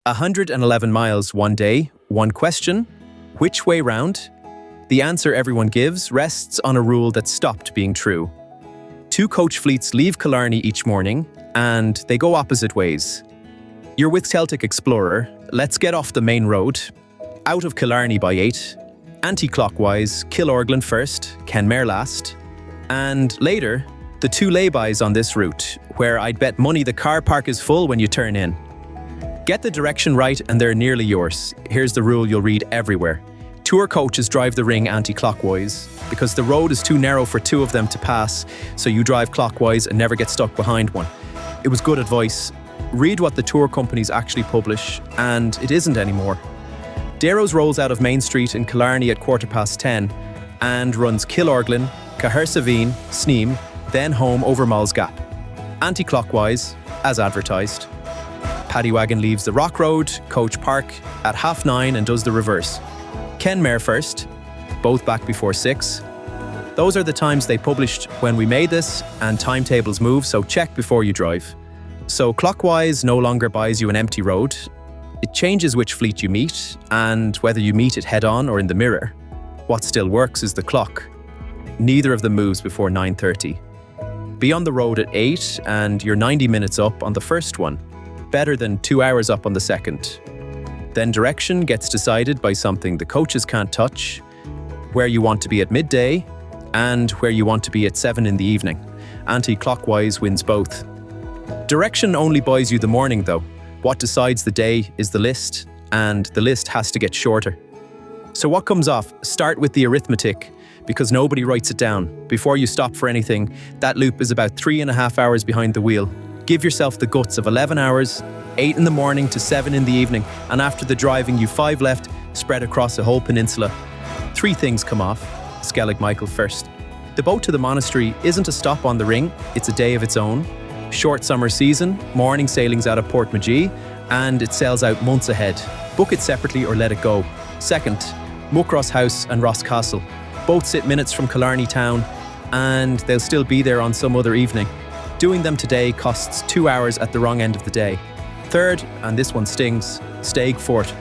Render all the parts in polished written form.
111 miles one day, one question. Which way round? The answer everyone gives rests on a rule that stopped being true. 2 coach fleets leave Killarney each morning, and they go opposite ways. You're with Celtic Explorer. Let's get off the main road. Out of Killarney by 8. Anticlockwise, Killorglin first, Kenmare last. And later, the 2 laybys on this route, where I'd bet money the car park is full when you turn in. Get the direction right and they're nearly yours. Here's the rule you'll read everywhere. Tour coaches drive the ring anti-clockwise because the road is too narrow for 2 of them to pass, so you drive clockwise and never get stuck behind one. It was good advice. Read what the tour companies actually publish, and it isn't anymore. Dero's rolls out of Main Street in Killarney at 10:15 and runs Killorglin, Cahersiveen, Sneem, then home over Moll's Gap. Anti-clockwise, as advertised. Paddywagon leaves the Rock Road, Coach Park, at 9:30 and does the reverse. Kenmare first, both back before 6. Those are the times they published when we made this, and timetables move, so check before you drive. So clockwise no longer buys you an empty road. It changes which fleet you meet, and whether you meet it head-on or in the mirror. What still works is the clock. Neither of them moves before 9:30. Be on the road at 8, and you're 90 minutes up on the first one. Better than 2 hours up on the second. Then direction gets decided by something the coaches can't touch, where you want to be at midday, and where you want to be at 7 in the evening. Anti-clockwise wins both. Direction only buys you the morning though. What decides the day is the list, and the list has to get shorter. So what comes off? Start with the arithmetic, because nobody writes it down. Before you stop for anything, that loop is about 3.5 hours behind the wheel. Give yourself the guts of 11 hours, 8 in the morning to 7 in the evening, and after the driving you've 5 left, spread across a whole peninsula. 3 things come off. Skellig Michael first. The boat to the monastery isn't a stop on the ring, it's a day of its own. Short summer season, morning sailings out of Portmagee, and it sails out months ahead. Book it separately or let it go. Second, Muckross House and Ross Castle. Both sit minutes from Killarney town, and they'll still be there on some other evening. Doing them today costs 2 hours at the wrong end of the day. Third, and this one stings, Staig Fort.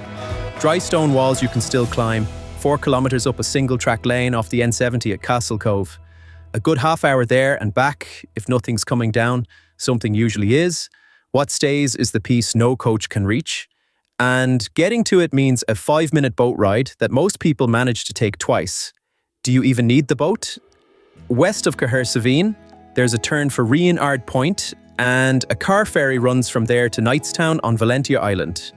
Dry stone walls you can still climb, 4 kilometres up a single-track lane off the N70 at Castle Cove. A good half hour there and back, if nothing's coming down, something usually is. What stays is the piece no coach can reach. And getting to it means a 5-minute boat ride that most people manage to take twice. Do you even need the boat? West of Cahersiveen, there's a turn for Rian Point, and a car ferry runs from there to Knightstown on Valentia Island.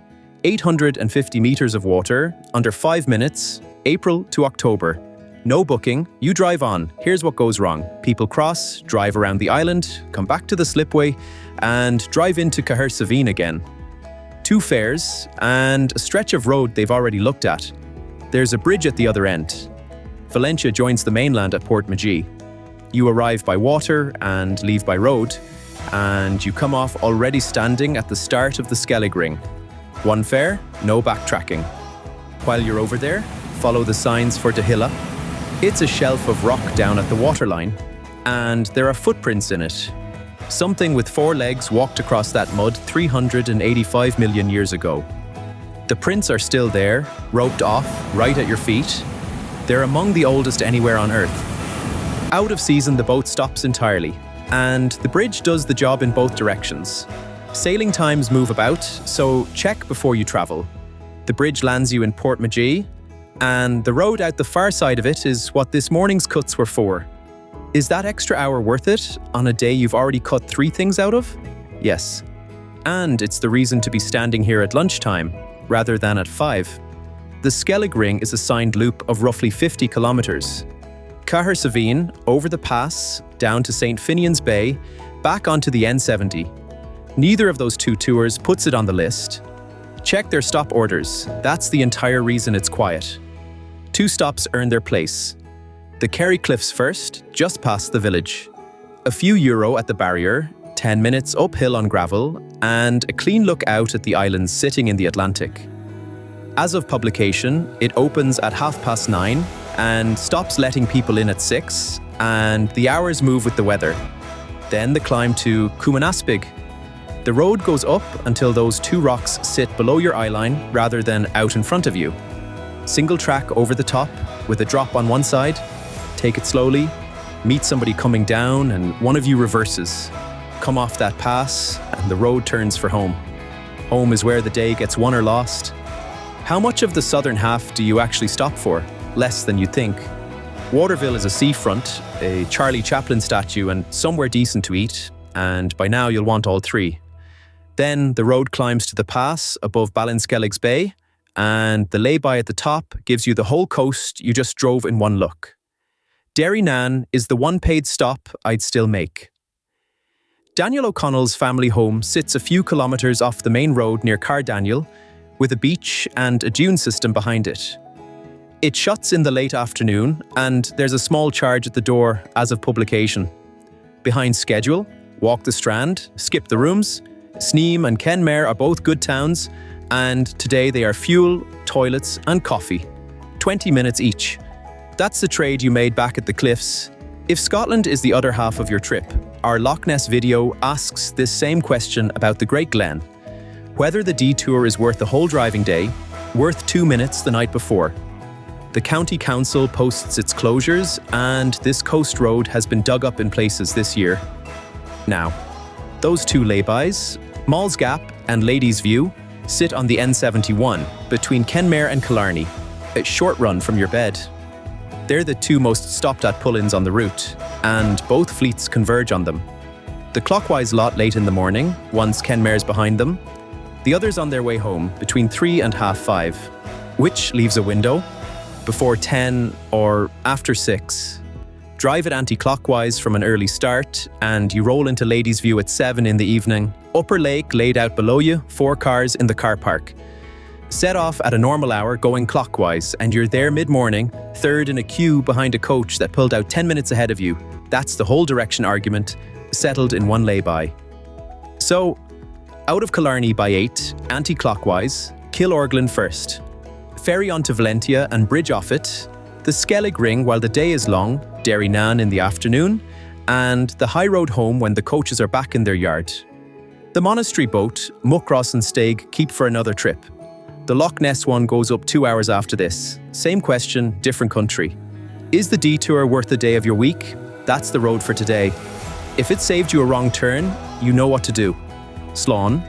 850 metres of water, under 5 minutes, April to October. No booking, you drive on. Here's what goes wrong. People cross, drive around the island, come back to the slipway, and drive into Cahersiveen again. 2 fares, and a stretch of road they've already looked at. There's a bridge at the other end. Valentia joins the mainland at Portmagee. You arrive by water and leave by road, and you come off already standing at the start of the Skellig Ring. 1 fare, no backtracking. While you're over there, follow the signs for Dehilla. It's a shelf of rock down at the waterline, and there are footprints in it. Something with 4 legs walked across that mud 385 million years ago. The prints are still there, roped off, right at your feet. They're among the oldest anywhere on Earth. Out of season, the boat stops entirely, and the bridge does the job in both directions. Sailing times move about, so check before you travel. The bridge lands you in Portmagee, and the road out the far side of it is what this morning's cuts were for. Is that extra hour worth it on a day you've already cut 3 things out of? Yes. And it's the reason to be standing here at lunchtime, rather than at 5. The Skellig Ring is a signed loop of roughly 50 kilometres. Cahersiveen, over the pass, down to St. Finian's Bay, back onto the N70. Neither of those 2 tours puts it on the list. Check their stop orders. That's the entire reason it's quiet. 2 stops earn their place. The Kerry Cliffs first, just past the village. A few euro at the barrier, 10 minutes uphill on gravel, and a clean look out at the islands sitting in the Atlantic. As of publication, it opens at 9:30 and stops letting people in at 6, and the hours move with the weather. Then the climb to Cumanhaspig. The road goes up until those two rocks sit below your eyeline rather than out in front of you. Single track over the top with a drop on one side. Take it slowly, meet somebody coming down and one of you reverses. Come off that pass and the road turns for home. Home is where the day gets won or lost. How much of the southern half do you actually stop for? Less than you think. Waterville is a seafront, a Charlie Chaplin statue and somewhere decent to eat, and by now you'll want all three. Then the road climbs to the pass above Ballinskellig's Bay, and the lay-by at the top gives you the whole coast you just drove in one look. Derrynan is the one paid stop I'd still make. Daniel O'Connell's family home sits a few kilometres off the main road near Cardaniel, with a beach and a dune system behind it. It shuts in the late afternoon, and there's a small charge at the door as of publication. Behind schedule, walk the Strand, skip the rooms. Sneem and Kenmare are both good towns, and today they are fuel, toilets and coffee. 20 minutes each. That's the trade you made back at the cliffs. If Scotland is the other half of your trip, our Loch Ness video asks this same question about the Great Glen. Whether the detour is worth the whole driving day, worth 2 minutes the night before. The County Council posts its closures, and this coast road has been dug up in places this year. Now, those two laybys, Moll's Gap and Ladies' View, sit on the N71 between Kenmare and Killarney, a short run from your bed. They're the two most stopped at pull-ins on the route, and both fleets converge on them. The clockwise lot late in the morning, once Kenmare's behind them. The others on their way home between 3 and half 5, which leaves a window before 10 or after 6. Drive it anti-clockwise from an early start, and you roll into Ladies' View at 7 in the evening. Upper Lake laid out below you, 4 cars in the car park. Set off at a normal hour going clockwise, and you're there mid-morning, third in a queue behind a coach that pulled out 10 minutes ahead of you. That's the whole direction argument, settled in one lay-by. So, out of Killarney by 8, anti-clockwise, Killorglin first. Ferry on to Valentia and bridge off it, the Skellig Ring while the day is long, Derrynan in the afternoon, and the high road home when the coaches are back in their yard. The monastery boat, Muckross and Staig, keep for another trip. The Loch Ness one goes up 2 hours after this. Same question, different country. Is the detour worth the day of your week? That's the road for today. If it saved you a wrong turn, you know what to do. Slán,